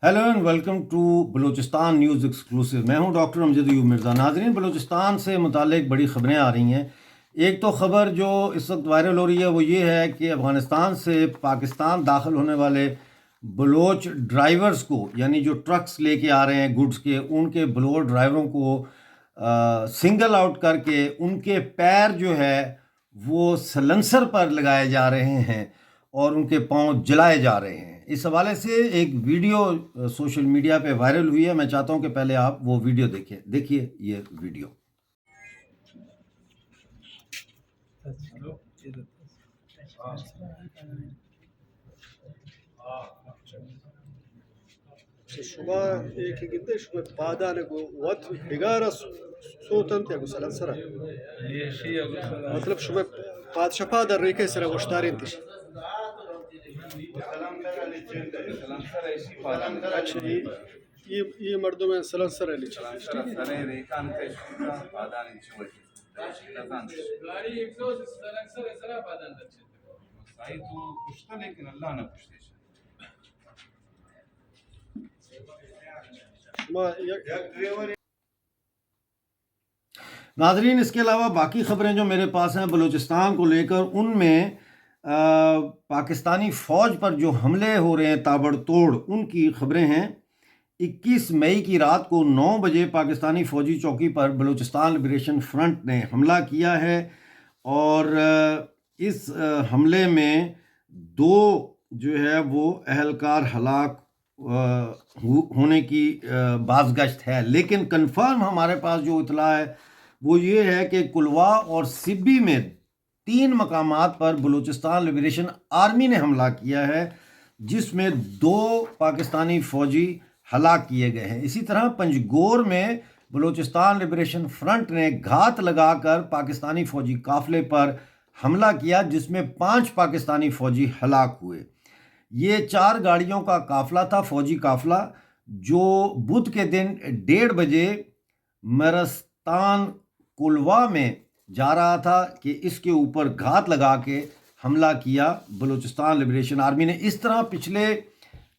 Hello and welcome to Balochistan news exclusive. मैं हूं doctor Amjad Ayub Mirza. नाज़रीन, बलूचिस्तान से मुतालिक बड़ी ख़बरें आ रही हैं। एक तो ख़बर जो इस वक्त वायरल हो रही है वो ये है कि अफ़गानिस्तान से पाकिस्तान दाखिल होने वाले बलोच ड्राइवर्स को, यानी जो ट्रक्स लेके आ रहे हैं गुड्स के, उनके बलोच ड्राइवरों को सिंगल आउट करके उनके पैर जो है वो सलेंसर पर लगाए जा रहे हैं और उनके पांव जलाए जा रहे हैं। इस हवाले से एक वीडियो सोशल मीडिया पे वायरल हुई है। मैं चाहता हूं कि पहले आप वो वीडियो देखिए ये वीडियो। شما یکی گنده شما پادانه گو وات بگاره صوتن تیگو سلام سرا مطلب شما پادشاه پادر ریکه سرا وشتارین تیش اچھا یہ مردم سلام سرا لیچ شما नाजरीन, इसके अलावा बाकी ख़बरें जो मेरे पास हैं बलूचिस्तान को लेकर, उनमें पाकिस्तानी फ़ौज पर जो हमले हो रहे हैं ताबड़तोड़, उनकी ख़बरें हैं। 21 मई की रात को 9 बजे पाकिस्तानी फ़ौजी चौकी पर बलूचिस्तान लिबरेशन फ्रंट ने हमला किया है और इस हमले में 2 जो है वो अहलकार हलाक होने की बाज़गश्त है। लेकिन कंफर्म हमारे पास जो इतला है वो ये है कि कुलवा और सिब्बी में 3 मकामात पर बलूचिस्तान लिबरेशन आर्मी ने हमला किया है, जिसमें 2 पाकिस्तानी फ़ौजी हलाक किए गए हैं। इसी तरह पंजगोर में बलूचिस्तान लिबरेशन फ्रंट ने घात लगाकर पाकिस्तानी फ़ौजी काफ़िले पर हमला किया, जिसमें 5 पाकिस्तानी फ़ौजी हलाक हुए। ये 4 गाड़ियों का काफ़िला था, फ़ौजी काफ़िला, जो बुध के दिन 1:30 बजे मरस्तान कुलवा में जा रहा था कि इसके ऊपर घात लगा के हमला किया बलूचिस्तान लिबरेशन आर्मी ने। इस तरह पिछले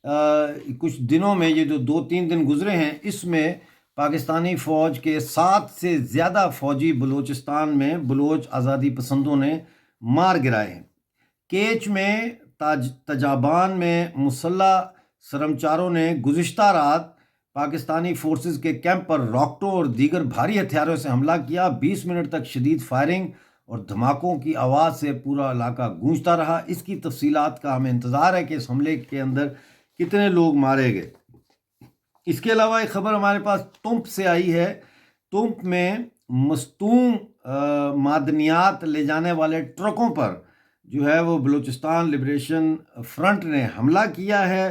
कुछ दिनों में, ये जो 2-3 दिन गुजरे हैं, इसमें पाकिस्तानी फ़ौज के 7 से ज़्यादा फ़ौजी बलूचिस्तान में बलोच आज़ादी पसंदों ने मार गिराए हैं। केच में तजाबान में मुसल्ला सरमचारों ने गुज़िश्ता रात पाकिस्तानी फोर्सेस के कैंप पर रॉकेटों और दीगर भारी हथियारों से हमला किया। 20 मिनट तक शदीद फायरिंग और धमाकों की आवाज़ से पूरा इलाका गूंजता रहा। इसकी तफसीलात का हमें इंतज़ार है कि इस हमले के अंदर कितने लोग मारे गए। इसके अलावा एक ख़बर हमारे पास तुंप से आई है। तुंप में मस्तूम मादनियात ले जाने वाले ट्रकों पर जो है वो बलूचिस्तान लिबरेशन फ्रंट ने हमला किया है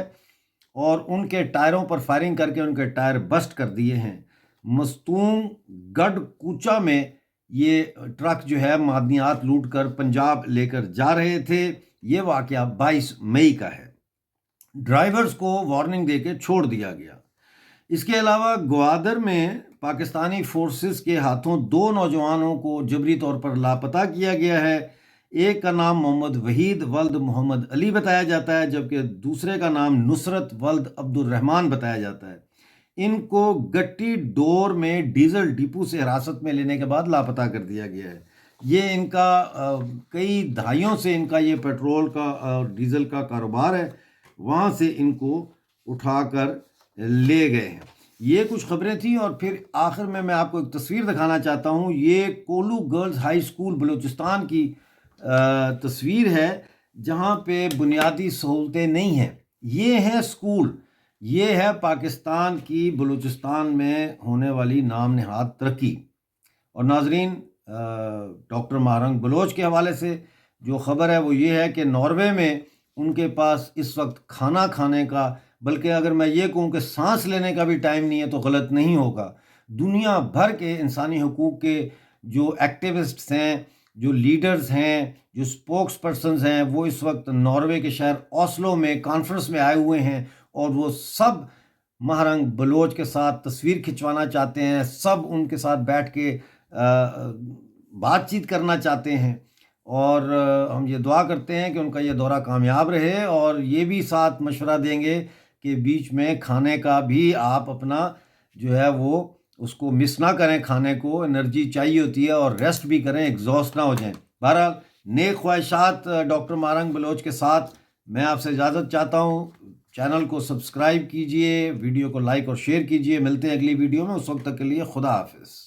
और उनके टायरों पर फायरिंग करके उनके टायर बस्ट कर दिए हैं। मस्तूम गढ़ कूचा में ये ट्रक जो है मादनियात लूट कर पंजाब लेकर जा रहे थे। ये वाक़या 22 मई का है। ड्राइवर्स को वार्निंग देके छोड़ दिया गया। इसके अलावा ग्वादर में पाकिस्तानी फोर्सेस के हाथों 2 नौजवानों को जबरी तौर पर लापता किया गया है। एक का नाम मोहम्मद वहीद वल्द मोहम्मद अली बताया जाता है, जबकि दूसरे का नाम नुसरत वल्द अब्दुल रहमान बताया जाता है। इनको गट्टी डोर में डीजल डिपो से हिरासत में लेने के बाद लापता कर दिया गया है। ये इनका कई दहाइयों से इनका ये पेट्रोल का और डीजल का कारोबार है, वहाँ से इनको उठाकर ले गए हैं। ये कुछ खबरें थी और फिर आखिर में मैं आपको एक तस्वीर दिखाना चाहता हूँ। ये कोलू गर्ल्स हाई स्कूल बलूचिस्तान की तस्वीर है, जहाँ पे बुनियादी सहूलतें नहीं हैं। ये है स्कूल, ये है पाकिस्तान की बलूचिस्तान में होने वाली नाम नहाद तरक्की। और नाजरीन, डॉक्टर मारंग बलोच के हवाले से जो ख़बर है वो ये है कि नॉर्वे में उनके पास इस वक्त खाना खाने का, बल्कि अगर मैं ये कहूँ कि सांस लेने का भी टाइम नहीं है तो गलत नहीं होगा। दुनिया भर के इंसानी हकूक़ के जो एक्टिविस्ट्स हैं, जो लीडर्स हैं, जो स्पोक्स पर्सन्स हैं, वो इस वक्त नॉर्वे के शहर ओस्लो में कॉन्फ्रेंस में आए हुए हैं और वो सब महारंग बलोच के साथ तस्वीर खिंचवाना चाहते हैं। सब उनके साथ बैठ के बातचीत करना चाहते हैं और हम ये दुआ करते हैं कि उनका ये दौरा कामयाब रहे और ये भी साथ मशवरा देंगे کے بیچ میں کھانے کا بھی آپ اپنا جو ہے وہ اس کو مس نہ کریں، کھانے کو انرجی چاہیے ہوتی ہے، اور ریسٹ بھی کریں، ایگزاسٹ نہ ہو جائیں۔ بہرحال نیک خواہشات ڈاکٹر مارنگ بلوچ کے ساتھ میں آپ سے اجازت چاہتا ہوں۔ چینل کو سبسکرائب کیجئے، ویڈیو کو لائک اور شیئر کیجئے۔ ملتے ہیں اگلی ویڈیو میں، اس وقت تک کے لیے خدا حافظ۔